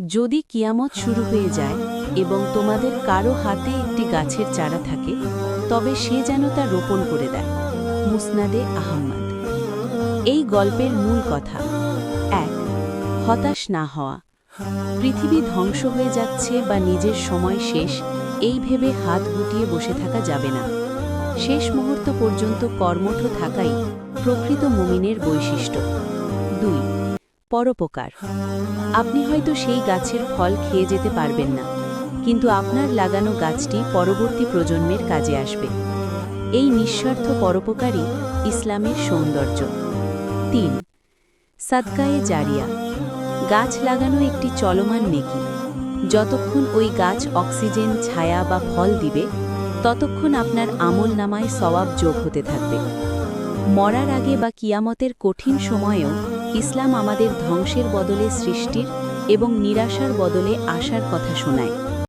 যদি কিয়ামত শুরু হয়ে যায় এবং তোমাদের কারো হাতে একটি গাছের চারা থাকে, তবে সে যেন তা রোপণ করে দেয়। মুসনাদে আহমদ। এই গল্পের মূল কথা: ১. হতাশ না হওয়া। পৃথিবী ধ্বংস হয়ে যাচ্ছে বা নিজের সময় শেষ, এই ভেবে হাত গুটিয়ে বসে থাকা যাবে না। শেষ মুহূর্ত পর্যন্ত কর্মঠ থাকাই প্রকৃত মুমিনের বৈশিষ্ট্য। ২. পরোপকার। আপনি হয়তো সেই গাছের ফল খেয়ে যেতে পারবেন না, কিন্তু আপনার লাগানো গাছটি পরবর্তী প্রজন্মের কাজে আসবে। এই নিঃস্বার্থ পরোপকারই ইসলামের সৌন্দর্য। ৩. সাদকায়ে জারিয়া। গাছ লাগানো একটি চলমান নেকি। যতক্ষণ ওই গাছ অক্সিজেন, ছায়া বা ফল দিবে, ততক্ষণ আপনার আমলনামায় সওয়াব যোগ হতে থাকবে। মরার আগে বা কিয়ামতের কঠিন সময়েও ইসলাম আমাদের ধ্বংসের বদলে সৃষ্টির এবং নিরাশার বদলে আশার কথা শোনায়।